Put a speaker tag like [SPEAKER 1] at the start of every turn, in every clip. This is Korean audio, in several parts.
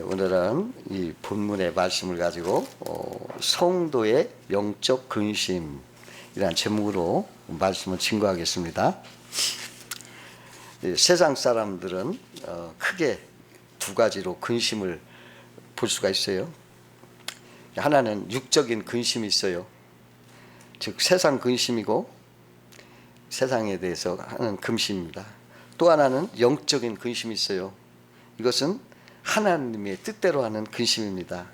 [SPEAKER 1] 오늘은 이 본문의 말씀을 가지고 성도의 영적 근심이라는 제목으로 말씀을 증거하겠습니다. 세상 사람들은 크게 두 가지로 근심을 볼 수가 있어요. 하나는 육적인 근심이 있어요. 즉 세상 근심이고 세상에 대해서 하는 근심입니다. 또 하나는 영적인 근심이 있어요. 이것은 하나님의 뜻대로 하는 근심입니다.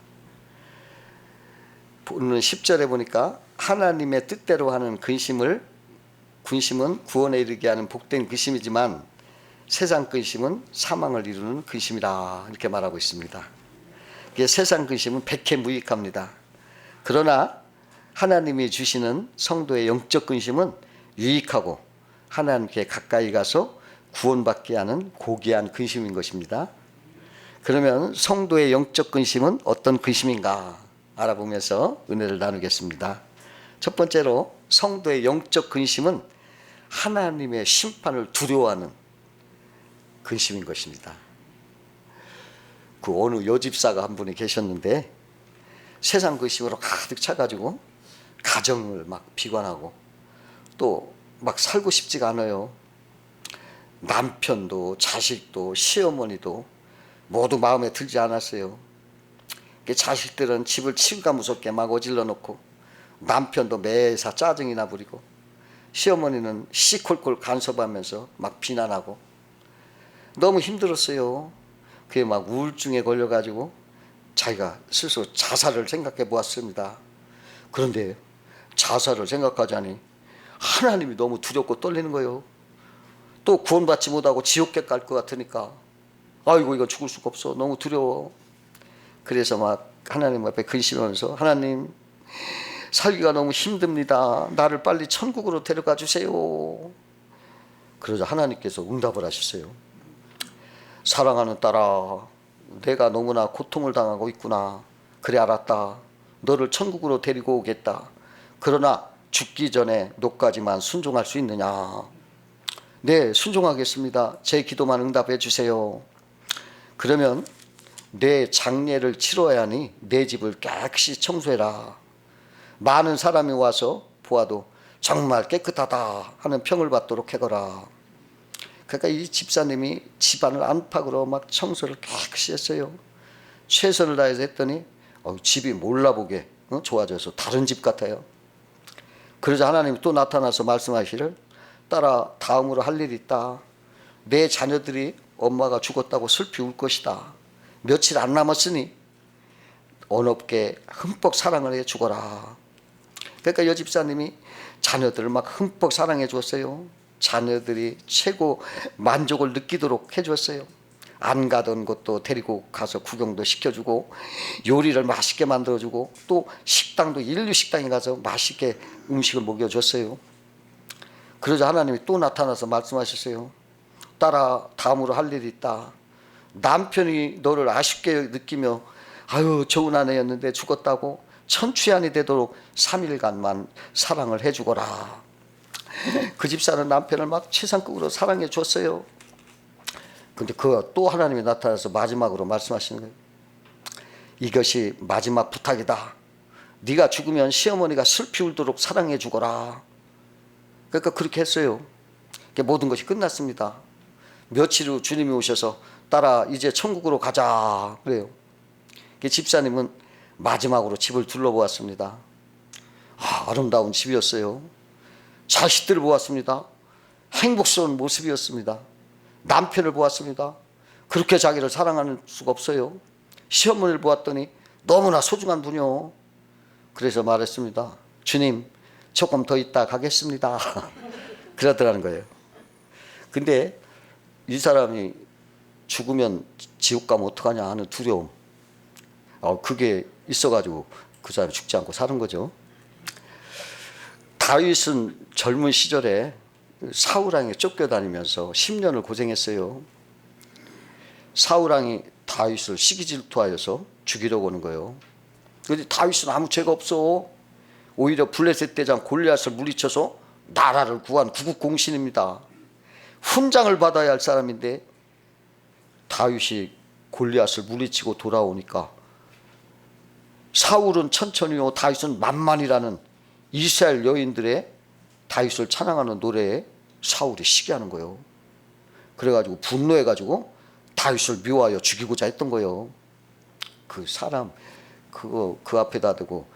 [SPEAKER 1] 오늘 10절에 보니까 하나님의 뜻대로 하는 근심은 구원에 이르게 하는 복된 근심이지만 세상 근심은 사망을 이루는 근심이라 이렇게 말하고 있습니다. 세상 근심은 백해무익합니다. 그러나 하나님이 주시는 성도의 영적 근심은 유익하고 하나님께 가까이 가서 구원받게 하는 고귀한 근심인 것입니다. 그러면 성도의 영적 근심은 어떤 근심인가 알아보면서 은혜를 나누겠습니다. 첫 번째로 성도의 영적 근심은 하나님의 심판을 두려워하는 근심인 것입니다. 그 어느 여집사가 한 분이 계셨는데 세상 근심으로 가득 차가지고 가정을 막 비관하고 또 막 살고 싶지가 않아요. 남편도 자식도 시어머니도 모두 마음에 들지 않았어요. 자식들은 집을 치우가 무섭게 막 어질러 놓고 남편도 매사 짜증이나 부리고 시어머니는 시콜콜 간섭하면서 막 비난하고 너무 힘들었어요. 그게 막 우울증에 걸려가지고 자기가 스스로 자살을 생각해 보았습니다. 그런데 자살을 생각하자니 하나님이 너무 두렵고 떨리는 거예요. 또 구원받지 못하고 지옥계 갈 것 같으니까 아이고 이거 죽을 수가 없어. 너무 두려워. 그래서 막 하나님 앞에 근심하면서 하나님 살기가 너무 힘듭니다. 나를 빨리 천국으로 데려가 주세요. 그러자 하나님께서 응답을 하셨어요. 사랑하는 딸아, 내가 너무나 고통을 당하고 있구나. 그래 알았다. 너를 천국으로 데리고 오겠다. 그러나 죽기 전에 너까지만 순종할 수 있느냐. 네, 순종하겠습니다. 제 기도만 응답해 주세요. 그러면 내 장례를 치러야 하니 내 집을 깨끗이 청소해라. 많은 사람이 와서 보아도 정말 깨끗하다 하는 평을 받도록 해거라. 그러니까 이 집사님이 집안을 안팎으로 막 청소를 깨끗이 했어요. 최선을 다해서 했더니 집이 몰라보게 좋아져서 다른 집 같아요. 그러자 하나님이 또 나타나서 말씀하시를 딸아, 다음으로 할 일이 있다. 내 자녀들이 엄마가 죽었다고 슬피 울 것이다. 며칠 안 남았으니 언없게 흠뻑 사랑을 해 죽어라. 그러니까 여 집사님이 자녀들을 막 흠뻑 사랑해 주었어요. 자녀들이 최고 만족을 느끼도록 해 주었어요. 안 가던 곳도 데리고 가서 구경도 시켜주고 요리를 맛있게 만들어주고 또 식당도 인류 식당에 가서 맛있게 음식을 먹여줬어요. 그러자 하나님이 또 나타나서 말씀하셨어요. 딸아, 다음으로 할 일이 있다. 남편이 너를 아쉽게 느끼며 아유 좋은 아내였는데 죽었다고 천추한이 되도록 3일간만 사랑을 해주거라. 그 집사는 남편을 막 최상급으로 사랑해 줬어요. 근데 또 하나님이 나타나서 마지막으로 말씀하시는 거예요. 이것이 마지막 부탁이다. 네가 죽으면 시어머니가 슬피 울도록 사랑해 주거라. 그러니까 그렇게 했어요. 모든 것이 끝났습니다. 며칠 후 주님이 오셔서 딸아 이제 천국으로 가자 그래요. 집사님은 마지막으로 집을 둘러보았습니다. 아름다운 집이었어요. 자식들을 보았습니다. 행복스러운 모습이었습니다. 남편을 보았습니다. 그렇게 자기를 사랑하는 수가 없어요. 시어머니를 보았더니 너무나 소중한 분이요. 그래서 말했습니다. 주님 조금 더 있다 가겠습니다. 그러더라는 거예요. 근데 이 사람이 죽으면 지옥 가면 어떡하냐 하는 두려움, 그게 있어가지고 그 사람이 죽지 않고 사는 거죠. 다윗은 젊은 시절에 사울왕에 쫓겨다니면서 10년을 고생했어요. 사울왕이 다윗을 시기 질투하여서 죽이려고 하는 거예요. 그런데 다윗은 아무 죄가 없어. 오히려 블레셋 대장 골리앗을 물리쳐서 나라를 구한 구국공신입니다. 훈장을 받아야 할 사람인데 다윗이 골리앗을 물리치고 돌아오니까 사울은 천천히요 다윗은 만만이라는 이스라엘 여인들의 다윗을 찬양하는 노래에 사울이 시기하는 거예요. 그래가지고 분노해가지고 다윗을 묘하여 죽이고자 했던 거예요. 그 사람 그 앞에다 대고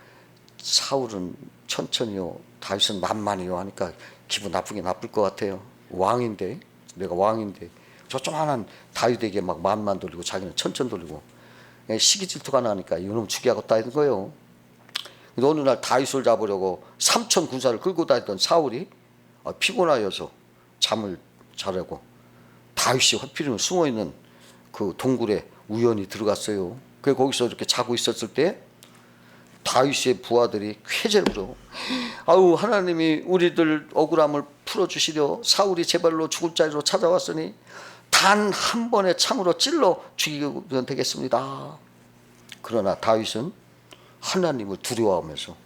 [SPEAKER 1] 사울은 천천히요 다윗은 만만히요 하니까 기분 나쁘긴 나쁠 것 같아요. 왕인데, 내가 왕인데 저 조그만한 다윗에게 막 만만 돌리고 자기는 천천 돌리고 시기 질투가 나니까 이놈 죽여야겠다 했던 거예요. 근데 어느 날 다윗을 잡으려고 3천 군사를 끌고 다녔던 사울이 피곤하여서 잠을 자려고 다윗이 하필이면 숨어있는 그 동굴에 우연히 들어갔어요. 그래서 거기서 이렇게 자고 있었을 때 다윗의 부하들이 쾌재를 부려. 아우 하나님이 우리들 억울함을 풀어주시려 사울이 제 발로 죽을 자리로 찾아왔으니 단 한 번의 창으로 찔러 죽이면 되겠습니다. 그러나 다윗은 하나님을 두려워하면서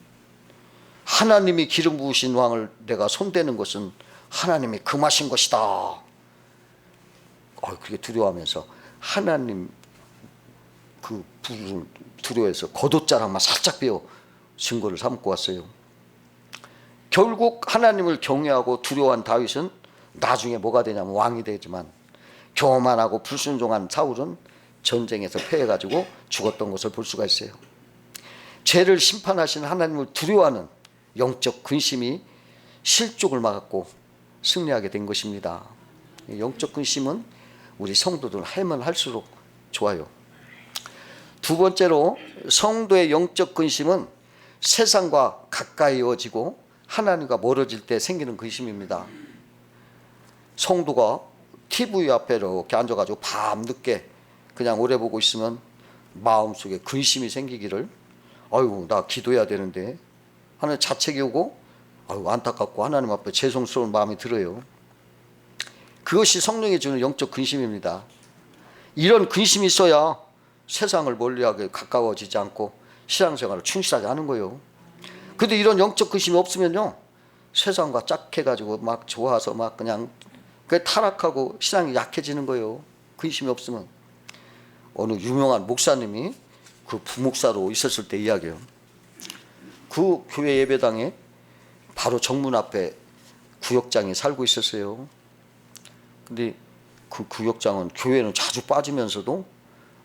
[SPEAKER 1] 하나님이 기름 부으신 왕을 내가 손대는 것은 하나님이 금하신 것이다. 그렇게 두려워하면서 하나님 그 부를 두려워해서 겉옷자락만 살짝 빼어 증거를 삼고 왔어요. 결국 하나님을 경외하고 두려워한 다윗은 나중에 뭐가 되냐면 왕이 되지만 교만하고 불순종한 사울은 전쟁에서 패해가지고 죽었던 것을 볼 수가 있어요. 죄를 심판하신 하나님을 두려워하는 영적 근심이 실족을 막았고 승리하게 된 것입니다. 영적 근심은 우리 성도들 하면 할수록 좋아요. 두 번째로 성도의 영적 근심은 세상과 가까이어지고 하나님과 멀어질 때 생기는 근심입니다. 성도가 TV 앞에 이렇게 앉아가지고 밤늦게 그냥 오래 보고 있으면 마음속에 근심이 생기기를 아이고 나 기도해야 되는데 하는 자책이 오고 아이고 안타깝고 하나님 앞에 죄송스러운 마음이 들어요. 그것이 성령이 주는 영적 근심입니다. 이런 근심이 있어야 세상을 멀리하게 가까워지지 않고 신앙생활을 충실하게 하는 거예요. 근데 이런 영적 근심이 없으면요 세상과 짝해가지고 막 좋아서 막 그냥 타락하고 신앙이 약해지는 거예요. 근심이 없으면. 어느 유명한 목사님이 그 부목사로 있었을 때 이야기예요. 그 교회 예배당에 바로 정문 앞에 구역장이 살고 있었어요. 근데 그 구역장은 교회는 자주 빠지면서도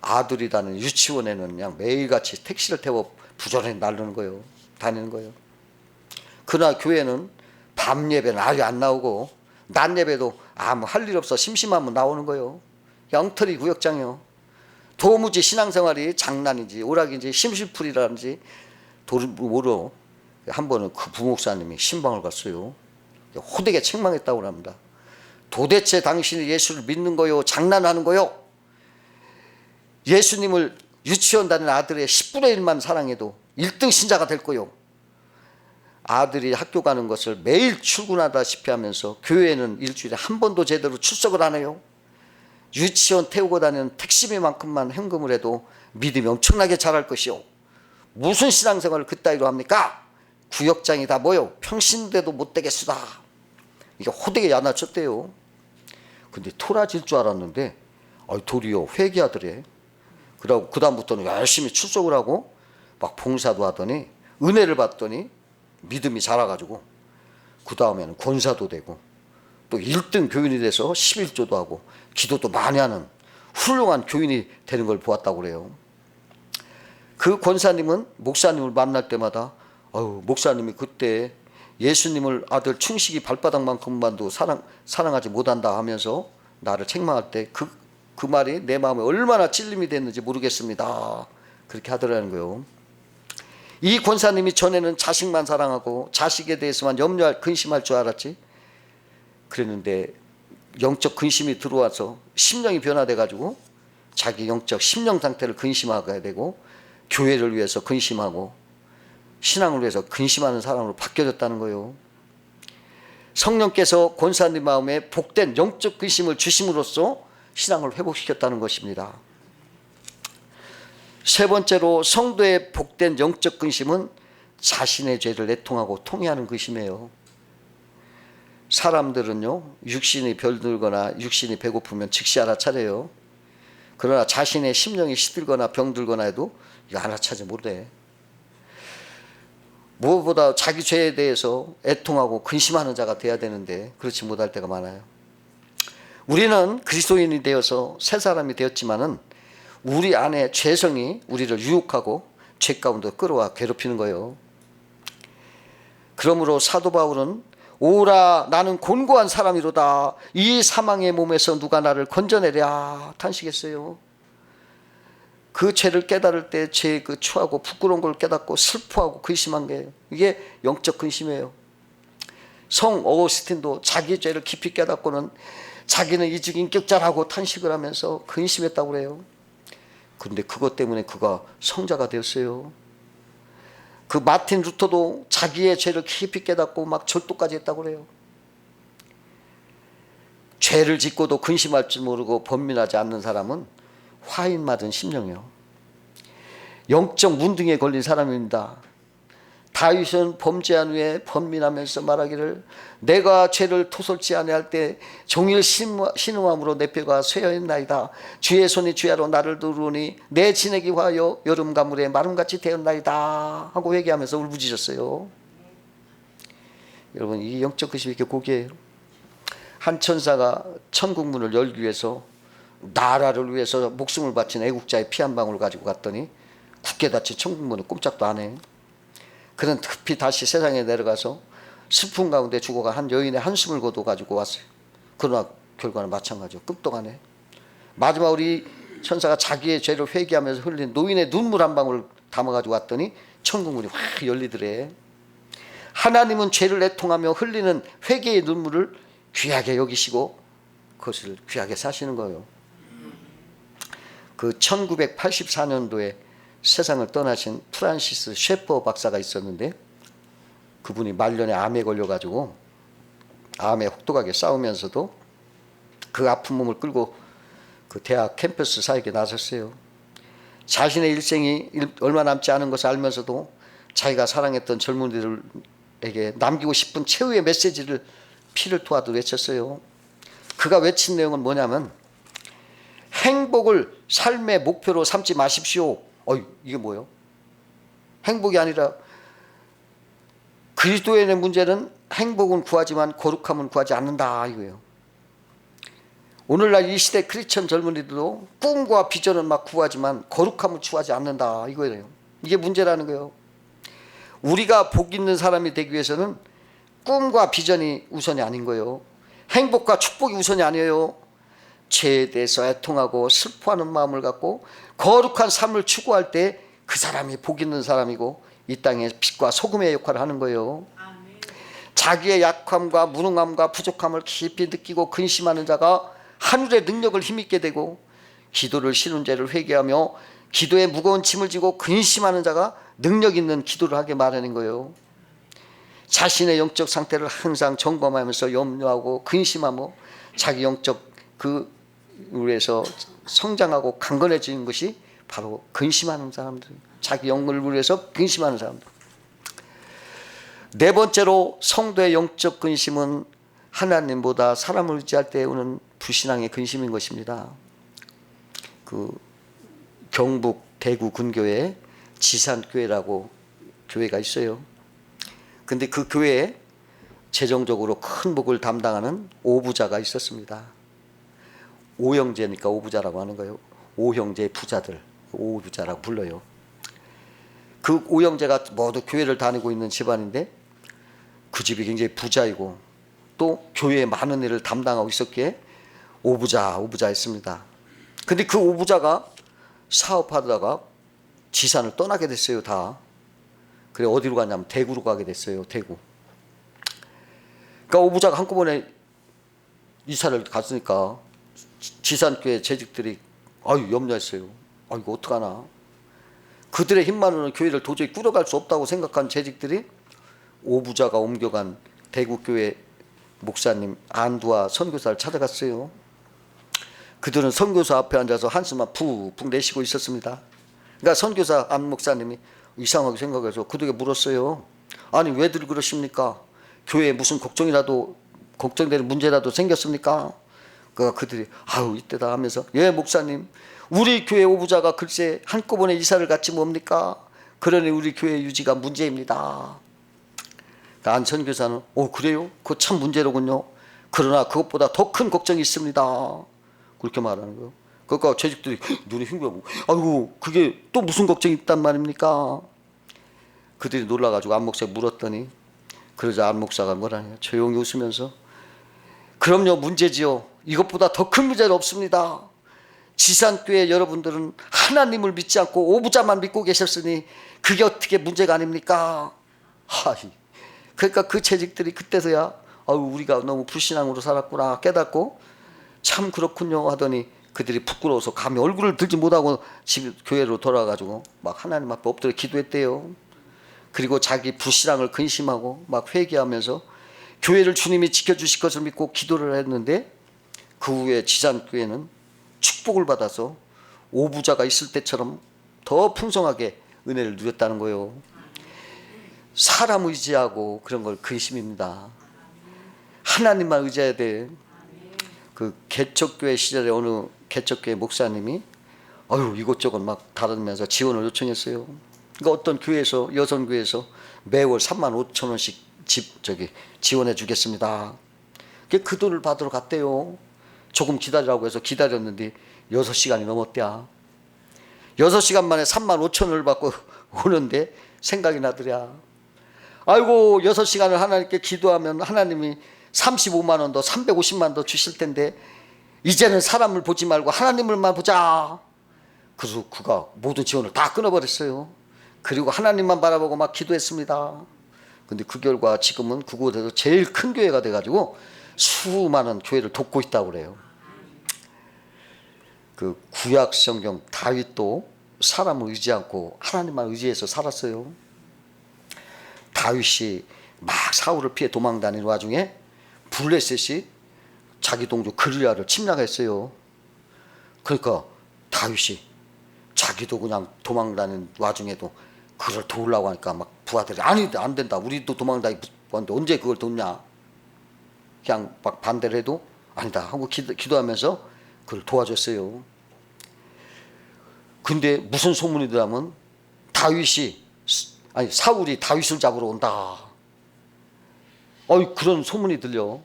[SPEAKER 1] 아들이 다니는 유치원에는 그냥 매일같이 택시를 태워 부지런히 다니는 거예요. 그러나 교회는 밤 예배는 아예 안 나오고 낮 예배도 아무 할 일 없어 심심하면 나오는 거예요. 엉터리 구역장이요. 도무지 신앙생활이 장난인지 오락인지 심술풀이라든지 모르. 한 번은 그 부목사님이 신방을 갔어요. 호되게 책망했다고 합니다. 도대체 당신이 예수를 믿는 거요 장난하는 거요? 예수님을 유치원 다니는 아들의 10분의 1만 사랑해도 1등 신자가 될 거요. 아들이 학교 가는 것을 매일 출근하다시피 하면서 교회에는 일주일에 한 번도 제대로 출석을 안 해요. 유치원 태우고 다니는 택시비만큼만 현금을 해도 믿음이 엄청나게 자랄 것이요. 무슨 신앙생활을 그따위로 합니까? 구역장이 다 뭐요? 평신대도 못 되겠수다. 이게 호되게 야나쳤대요. 근데 토라질 줄 알았는데 도리어 회개하더래. 그러고 그 다음부터는 열심히 출석을 하고 막 봉사도 하더니 은혜를 받더니 믿음이 자라가지고 그 다음에는 권사도 되고 또 1등 교인이 돼서 11조도 하고 기도도 많이 하는 훌륭한 교인이 되는 걸 보았다고 그래요. 그 권사님은 목사님을 만날 때마다 목사님이 그때 예수님을 아들 충식이 발바닥만큼만도 사랑하지 못한다 하면서 나를 책망할 때 그 말이 내 마음에 얼마나 찔림이 됐는지 모르겠습니다. 그렇게 하더라는 거예요. 이 권사님이 전에는 자식만 사랑하고 자식에 대해서만 근심할 줄 알았지. 그랬는데 영적 근심이 들어와서 심령이 변화돼 가지고 자기 영적 심령 상태를 근심하게 되고 교회를 위해서 근심하고 신앙을 위해서 근심하는 사람으로 바뀌어졌다는 거예요. 성령께서 권사님 마음에 복된 영적 근심을 주심으로써 신앙을 회복시켰다는 것입니다. 세 번째로 성도의 복된 영적 근심은 자신의 죄를 애통하고 통회하는 근심이에요. 사람들은요 육신이 별들거나 육신이 배고프면 즉시 알아차려요. 그러나 자신의 심령이 시들거나 병들거나 해도 이거 알아차지 못해. 무엇보다 자기 죄에 대해서 애통하고 근심하는 자가 돼야 되는데 그렇지 못할 때가 많아요. 우리는 그리스도인이 되어서 새 사람이 되었지만은 우리 안에 죄성이 우리를 유혹하고 죄 가운데 끌어와 괴롭히는 거예요. 그러므로 사도 바울은 오라 나는 곤고한 사람이로다 이 사망의 몸에서 누가 나를 건져내랴 탄식했어요. 그 죄를 깨달을 때 죄의 그 추하고 부끄러운 걸 깨닫고 슬퍼하고 근심한 게 이게 영적 근심이에요. 성 어거스틴도 자기 죄를 깊이 깨닫고는 자기는 이중인격자라고 탄식을 하면서 근심했다고 그래요. 그런데 그것 때문에 그가 성자가 되었어요. 그 마틴 루터도 자기의 죄를 깊이 깨닫고 막 절도까지 했다고 그래요. 죄를 짓고도 근심할 줄 모르고 번민하지 않는 사람은 화인 맞은 심령이요. 영적 문둥이에 걸린 사람입니다. 다윗은 범죄한 후에 번민하면서 말하기를 내가 죄를 토설지 아니할 때 종일 신음함으로 내 뼈가 쇠어있나이다. 주의 손이 주야로 나를 두르니 내 진액이 화하여 여름 가물에 마름같이 되었나이다 하고 회개하면서 울부짖었어요. 여러분 이 영적 근심이 이렇게 고귀해요. 한 천사가 천국 문을 열기 위해서 나라를 위해서 목숨을 바친 애국자의 피 한 방울 가지고 갔더니 굳게 닫힌 천국 문을 꼼짝도 안 해. 그는 급히 다시 세상에 내려가서 슬픔 가운데 죽어가 한 여인의 한숨을 거둬 가지고 왔어요. 그러나 결과는 마찬가지요. 끝도 안 해. 마지막 우리 천사가 자기의 죄를 회개하면서 흘린 노인의 눈물 한 방울 담아가지고 왔더니 천국 문이 확 열리더래. 하나님은 죄를 애통하며 흘리는 회개의 눈물을 귀하게 여기시고 그것을 귀하게 사시는 거예요. 그 1984년도에 세상을 떠나신 프란시스 셰퍼 박사가 있었는데 그분이 말년에 암에 걸려가지고 암에 혹독하게 싸우면서도 그 아픈 몸을 끌고 그 대학 캠퍼스 사역에 나섰어요. 자신의 일생이 얼마 남지 않은 것을 알면서도 자기가 사랑했던 젊은이들에게 남기고 싶은 최후의 메시지를 피를 토하듯 외쳤어요. 그가 외친 내용은 뭐냐면 행복을 삶의 목표로 삼지 마십시오. 이게 뭐예요? 행복이 아니라 그리스도인의 문제는 행복은 구하지만 거룩함은 구하지 않는다 이거예요. 오늘날 이 시대 크리스천 젊은이들도 꿈과 비전은 막 구하지만 거룩함을 추구하지 않는다 이거예요. 이게 문제라는 거예요. 우리가 복 있는 사람이 되기 위해서는 꿈과 비전이 우선이 아닌 거예요. 행복과 축복이 우선이 아니에요. 죄에 대해서 애통하고 슬퍼하는 마음을 갖고 거룩한 삶을 추구할 때 그 사람이 복 있는 사람이고 이 땅에 빛과 소금의 역할을 하는 거예요. 자기의 약함과 무능함과 부족함을 깊이 느끼고 근심하는 자가 하늘의 능력을 힘입게 되고 기도를 쉬는 죄를 회개하며 기도에 무거운 짐을 지고 근심하는 자가 능력 있는 기도를 하게 마련인 거예요. 자신의 영적 상태를 항상 점검하면서 염려하고 근심하며 자기 영적 그 위해서 성장하고 강건해지는 것이 바로 근심하는 사람들, 자기 영을 위해서 근심하는 사람들. 네 번째로 성도의 영적 근심은 하나님보다 사람을 의지할 때 오는 불신앙의 근심인 것입니다. 그 경북 대구 근교에 지산교회라고 교회가 있어요. 근데 그 교회에 재정적으로 큰 목을 담당하는 오부자가 있었습니다. 오형제니까 오부자라고 하는 거예요. 오형제의 부자들, 오부자라고 불러요. 그 오형제가 모두 교회를 다니고 있는 집안인데 그 집이 굉장히 부자이고 또 교회에 많은 일을 담당하고 있었기에 오부자 했습니다. 근데 그 오부자가 사업하다가 지산을 떠나게 됐어요. 다. 그래 어디로 갔냐면 대구로 가게 됐어요. 대구. 그러니까 오부자가 한꺼번에 이사를 갔으니까 지산교회 재직들이 염려했어요. 이거 어떡하나. 그들의 힘만으로는 교회를 도저히 꾸려갈 수 없다고 생각한 재직들이 오부자가 옮겨간 대구교회 목사님 안두아 선교사를 찾아갔어요. 그들은 선교사 앞에 앉아서 한숨만 푹푹 내쉬고 있었습니다. 그러니까 선교사 안 목사님이 이상하게 생각해서 그들에게 물었어요. 아니 왜들 그러십니까? 교회에 무슨 걱정되는 문제라도 생겼습니까? 그들이 이때다 하면서 예 목사님 우리 교회 오부자가 글쎄 한꺼번에 이사를 갔지 뭡니까? 그러니 우리 교회 유지가 문제입니다. 안 선교사는 그래요? 그거 참 문제로군요. 그러나 그것보다 더 큰 걱정이 있습니다. 그렇게 말하는 거예요. 그러니까 재직들이 눈이 흉보고 아이고 그게 또 무슨 걱정이 있단 말입니까? 그들이 놀라가지고 안 목사에 물었더니 그러자 안 목사가 뭐라냐 조용히 웃으면서 그럼요 문제지요. 이것보다 더 큰 문제는 없습니다. 지산교회 여러분들은 하나님을 믿지 않고 오부자만 믿고 계셨으니 그게 어떻게 문제가 아닙니까? 하이. 그러니까 그 재직들이 그때서야 우리가 너무 불신앙으로 살았구나 깨닫고 참 그렇군요 하더니 그들이 부끄러워서 감히 얼굴을 들지 못하고 집 교회로 돌아가지고 막 하나님 앞에 엎드려 기도했대요. 그리고 자기 불신앙을 근심하고 막 회개하면서 교회를 주님이 지켜주실 것을 믿고 기도를 했는데 그 후에 지산교회는 축복을 받아서 오부자가 있을 때처럼 더 풍성하게 은혜를 누렸다는 거예요. 사람 의지하고 그런 걸 근심입니다. 하나님만 의지해야 돼. 그 개척교회 시절에 어느 개척교회 목사님이 이것저것 막 다루면서 지원을 요청했어요. 그러니까 어떤 교회에서 여성교회에서 매월 35,000원씩 지원해 주겠습니다. 그 돈을 받으러 갔대요. 조금 기다리라고 해서 기다렸는데 6시간이 넘었대야. 6시간 만에 35,000원을 받고 오는데 생각이 나더랴. 아이고 6시간을 하나님께 기도하면 하나님이 35만 원 더 350만 더 주실 텐데 이제는 사람을 보지 말고 하나님을만 보자. 그래서 그가 모든 지원을 다 끊어버렸어요. 그리고 하나님만 바라보고 막 기도했습니다. 근데 그 결과 지금은 그곳에서 제일 큰 교회가 돼가지고 수많은 교회를 돕고 있다고 그래요. 그 구약 성경 다윗도 사람을 의지 않고 하나님만 의지해서 살았어요. 다윗이 막 사울을 피해 도망다니는 와중에 블레셋이 자기 동조 그리야를 침략했어요. 그러니까 다윗이 자기도 그냥 도망다니는 와중에도 그걸 도우려고 하니까 막 부하들이 아니 안 된다 우리도 도망다니는데 언제 그걸 돕냐 그냥 막 반대를 해도 아니다 하고 기도하면서 그걸 도와줬어요. 근데 무슨 소문이 들어가면 사울이 다윗을 잡으러 온다. 그런 소문이 들려.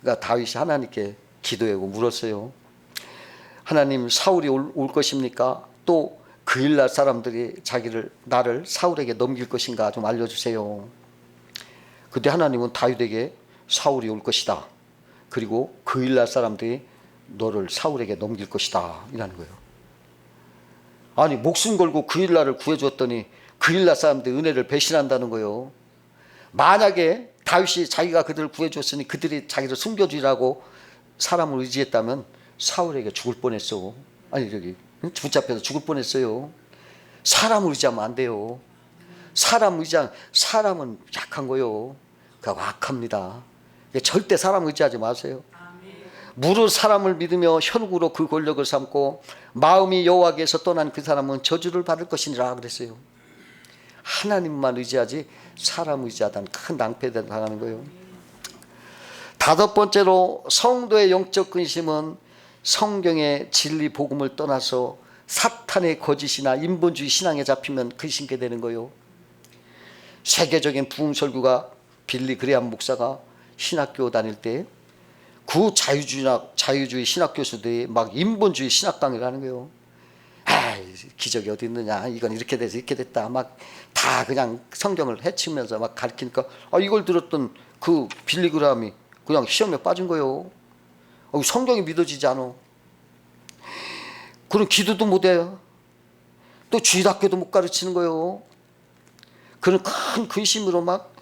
[SPEAKER 1] 그러니까 다윗이 하나님께 기도하고 물었어요. 하나님 사울이 올 것입니까? 또 그 일날 사람들이 나를 사울에게 넘길 것인가 좀 알려주세요. 그때 하나님은 다윗에게 사울이 올 것이다. 그리고 그 일날 사람들이 너를 사울에게 넘길 것이다. 이라는 거예요. 아니 목숨 걸고 그 일날을 구해줬더니 그 일날 사람들이 은혜를 배신한다는 거예요. 만약에 다윗이 자기가 그들을 구해줬으니 그들이 자기를 숨겨주라고 사람을 의지했다면 사울에게 죽을 뻔했어. 붙잡혀서 죽을 뻔했어요. 사람을 의지하면 안 돼요. 사람은 약한 거요. 그러니까 악합니다. 절대 사람 의지하지 마세요. 무릇 사람을 믿으며 혈육으로 그 권력을 삼고 마음이 여호와께서 떠난 그 사람은 저주를 받을 것이니라 그랬어요. 하나님만 의지하지 사람 의지하다는 큰 낭패를 당하는 거예요. 5번째로 성도의 영적 근심은 성경의 진리 복음을 떠나서 사탄의 거짓이나 인본주의 신앙에 잡히면 근심게 되는 거예요. 세계적인 부흥 설교가 빌리 그레함 목사가 신학교 다닐 때 그 자유주의 신학 교수들이 막 인본주의 신학 강의를 하는 거예요. 기적이 어디 있느냐, 이건 이렇게 돼서 이렇게 됐다, 막 다 그냥 성경을 해치면서 막 가르치니까 이걸 들었던 그 빌리 그레함이 그냥 시험에 빠진 거예요. 성경이 믿어지지 않아. 그럼 기도도 못해요. 또 주일학교도 못 가르치는 거예요. 그런 큰 근심으로 막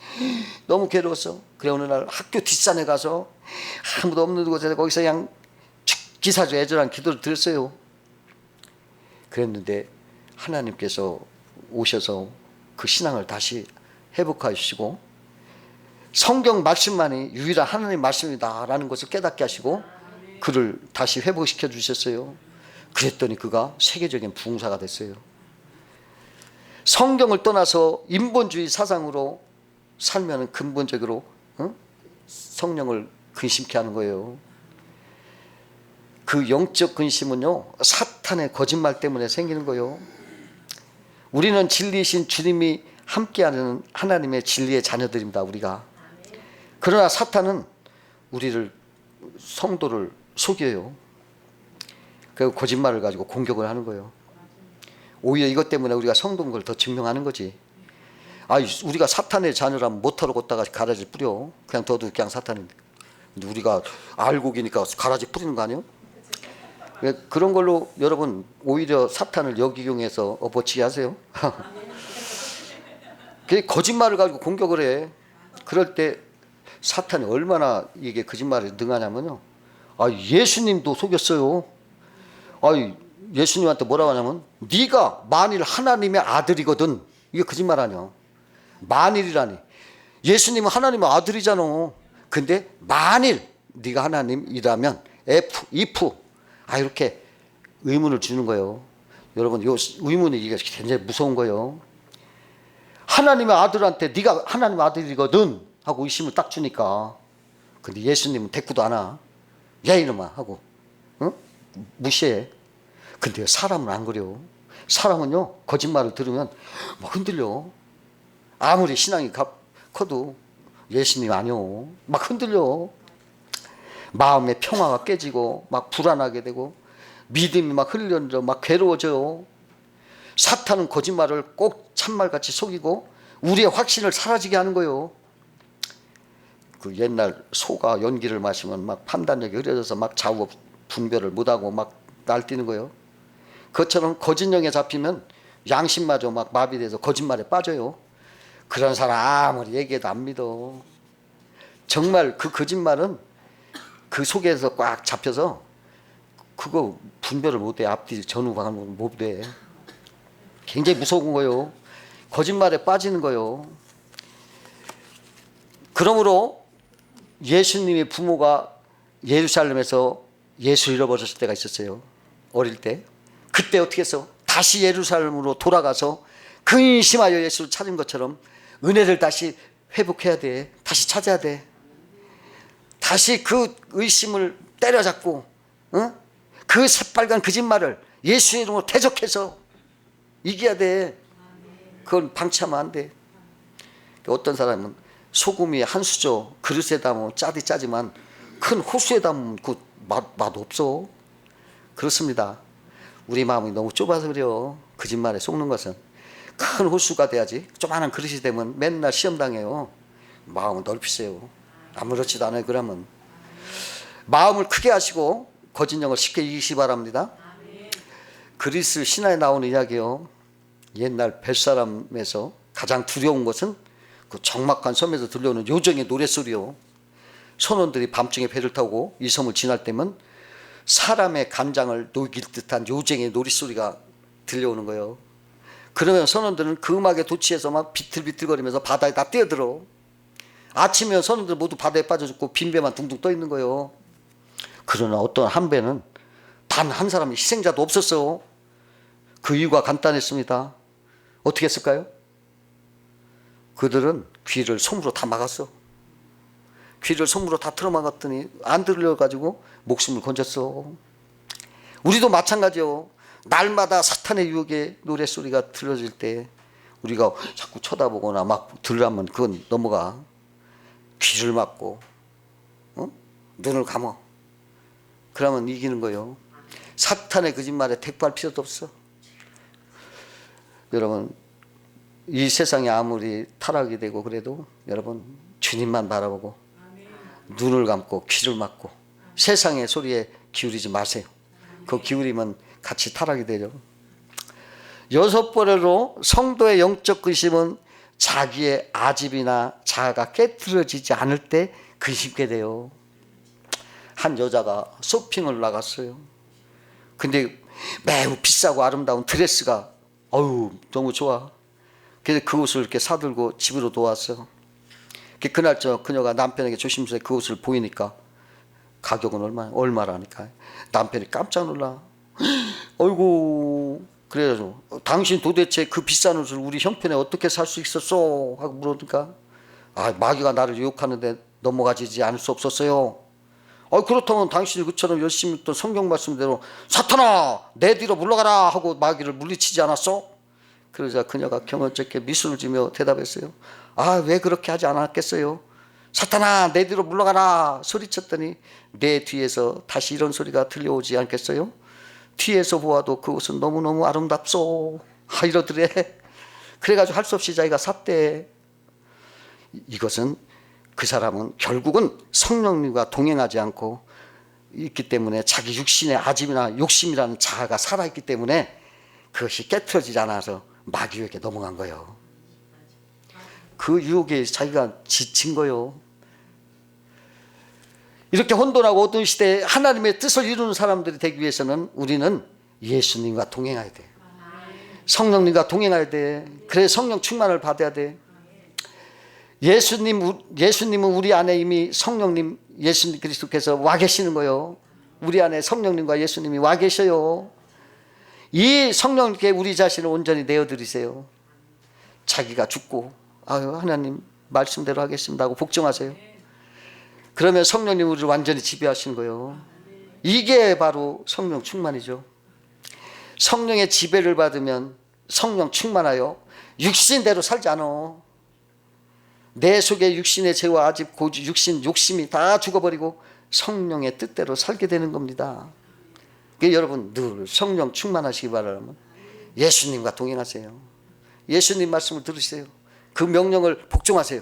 [SPEAKER 1] 너무 괴로웠어. 그래 어느 날 학교 뒷산에 가서 아무도 없는 곳에서 거기서 그냥 기사주 애절한 기도를 드렸어요. 그랬는데 하나님께서 오셔서 그 신앙을 다시 회복하시고 성경 말씀만이 유일한 하나님 말씀이다라는 것을 깨닫게 하시고 그를 다시 회복시켜 주셨어요. 그랬더니 그가 세계적인 부흥사가 됐어요. 성경을 떠나서 인본주의 사상으로 살면 근본적으로 성령을 근심케 하는 거예요. 그 영적 근심은요, 사탄의 거짓말 때문에 생기는 거요. 우리는 진리이신 주님이 함께하는 하나님의 진리의 자녀들입니다. 우리가. 그러나 사탄은 우리를 성도를 속여요. 그 거짓말을 가지고 공격을 하는 거예요. 오히려 이것 때문에 우리가 성도인 걸 더 증명하는 거지. 우리가 사탄의 자녀라면 못하러 걷다가 가라지 뿌려. 그냥 둬도 그냥 사탄인데. 근데 우리가 알고 기니까 가라지 뿌리는 거 아니에요? 그런 걸로 여러분 오히려 사탄을 역이용해서 엎어치게 하세요. 그 거짓말을 가지고 공격을 해. 그럴 때 사탄이 얼마나 이게 거짓말에 능하냐면요. 예수님도 속였어요. 예수님한테 뭐라고 하냐면 네가 만일 하나님의 아들이거든. 이게 거짓말 아니야. 만일이라니. 예수님은 하나님의 아들이잖아. 근데 만일 네가 하나님이라면 if 이렇게 의문을 주는 거예요. 여러분 이 의문이 이게 굉장히 무서운 거예요. 하나님의 아들한테 네가 하나님의 아들이거든 하고 의심을 딱 주니까, 근데 예수님은 대꾸도 안 하. 야 이놈아 하고 무시해. 근데 사람은 안 그래요. 사람은요 거짓말을 들으면 막 흔들려. 아무리 신앙이 커도 예수님 아니요. 막 흔들려. 마음의 평화가 깨지고 막 불안하게 되고 믿음이 막 흘러져 막 괴로워져요. 사탄은 거짓말을 꼭 참말같이 속이고 우리의 확신을 사라지게 하는 거예요. 그 옛날 소가 연기를 마시면 막 판단력이 흐려져서 막 좌우 분별을 못하고 막 날뛰는 거예요. 그것처럼 거짓령에 잡히면 양심마저 막 마비돼서 거짓말에 빠져요. 그런 사람 아무리 얘기해도 안 믿어. 정말 그 거짓말은 그 속에서 꽉 잡혀서 그거 분별을 못해. 앞뒤 전후 방향 못해. 굉장히 무서운 거예요. 거짓말에 빠지는 거예요. 그러므로 예수님의 부모가 예루살렘에서 예수를 잃어버렸을 때가 있었어요. 어릴 때. 그때 어떻게 했어? 다시 예루살렘으로 돌아가서 근심하여 예수를 찾은 것처럼 은혜를 다시 회복해야 돼. 다시 찾아야 돼. 다시 그 의심을 때려잡고 그 새빨간 거짓말을 예수의 이름으로 대적해서 이겨야 돼. 그건 방치하면 안 돼. 어떤 사람은 소금이 한 수저 그릇에 담으면 짜디 짜지만 큰 호수에 담으면 그 맛 없어. 그렇습니다. 우리 마음이 너무 좁아서 그래요. 거짓말에 속는 것은. 큰 호수가 돼야지. 조그마한 그릇이 되면 맨날 시험 당해요. 마음을 넓히세요. 아무렇지도 않아요. 그러면 마음을 크게 하시고 거짓령을 쉽게 이기시 바랍니다. 그리스 신화에 나오는 이야기요. 옛날 뱃사람에서 가장 두려운 것은 그 적막한 섬에서 들려오는 요정의 노랫소리요. 선원들이 밤중에 배를 타고 이 섬을 지날 때면 사람의 감장을 녹일 듯한 요정의 노랫소리가 들려오는 거예요. 그러면 선원들은 그 음악에 도취해서 막 비틀비틀거리면서 바다에 다 뛰어들어. 아침이면 선원들 모두 바다에 빠져 죽고 빈배만 둥둥 떠 있는 거예요. 그러나 어떤 한 배는 단 한 사람의 희생자도 없었어요. 그 이유가 간단했습니다. 어떻게 했을까요? 그들은 귀를 솜으로 다 막았어. 귀를 솜으로 다 틀어막았더니 안 들려가지고 목숨을 건졌어. 우리도 마찬가지요. 날마다 사탄의 유혹의 노랫소리가 들려질 때 우리가 자꾸 쳐다보거나 막 들으면 그건 넘어가. 귀를 막고 눈을 감어. 그러면 이기는 거예요. 사탄의 거짓말에 택할 필요도 없어. 여러분 이 세상이 아무리 타락이 되고 그래도 여러분 주님만 바라보고 눈을 감고 귀를 막고 세상의 소리에 기울이지 마세요. 그 기울이면 같이 타락이 되죠. 여섯 번째로 성도의 영적 근심은 자기의 아집이나 자아가 깨트려지지 않을 때 근심게 돼요. 한 여자가 쇼핑을 나갔어요. 근데 매우 비싸고 아름다운 드레스가 너무 좋아. 그래서 그 옷을 이렇게 사들고 집으로 놓았어. 그날 그녀가 남편에게 조심스레 그 옷을 보이니까 가격은 얼마라니까 남편이 깜짝 놀라. 어이구. 그래가지고 당신 도대체 그 비싼 옷을 우리 형편에 어떻게 살 수 있었어? 하고 물으니까 마귀가 나를 유혹하는데 넘어가지 않을 수 없었어요. 그렇다면 당신이 그처럼 열심히 했던 성경 말씀대로 사탄아 내 뒤로 물러가라 하고 마귀를 물리치지 않았어? 그러자 그녀가 경언쩍게 미소를 지며 대답했어요. 왜 그렇게 하지 않았겠어요? 사탄아 내 뒤로 물러가라 소리쳤더니 내 뒤에서 다시 이런 소리가 들려오지 않겠어요? 뒤에서 보아도 그곳은 너무너무 아름답소. 이러더래. 그래가지고 할 수 없이 자기가 샀대. 이것은 그 사람은 결국은 성령님과 동행하지 않고 있기 때문에 자기 육신의 아집이나 욕심이라는 자아가 살아있기 때문에 그것이 깨트려지지 않아서 마귀에게 넘어간 거예요. 그 유혹에 자기가 지친 거예요. 이렇게 혼돈하고 어두운 시대에 하나님의 뜻을 이루는 사람들이 되기 위해서는 우리는 예수님과 동행해야 돼. 성령님과 동행해야 돼. 그래 성령 충만을 받아야 돼. 예수님은 우리 안에 이미 성령님 예수님 그리스도께서 와 계시는 거예요. 우리 안에 성령님과 예수님이 와 계셔요. 이 성령님께 우리 자신을 온전히 내어드리세요. 자기가 죽고 하나님 말씀대로 하겠습니다 하고 복종하세요. 그러면 성령님 우리를 완전히 지배하시는 거예요. 이게 바로 성령 충만이죠. 성령의 지배를 받으면 성령 충만하여 육신대로 살지 않아. 내 속에 육신의 죄와 아집, 고집, 육신, 욕심이 다 죽어버리고 성령의 뜻대로 살게 되는 겁니다. 그러니까 여러분 늘 성령 충만하시기 바라면 예수님과 동행하세요. 예수님 말씀을 들으세요. 그 명령을 복종하세요.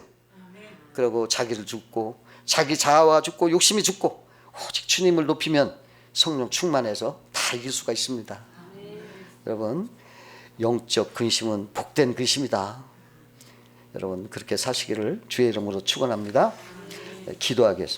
[SPEAKER 1] 그리고 자기를 죽고 자기 자아와 죽고 욕심이 죽고 오직 주님을 높이면 성령 충만해서 다 이길 수가 있습니다. 여러분 영적 근심은 복된 근심이다. 여러분 그렇게 사시기를 주의 이름으로 축원합니다. 기도하겠습니다.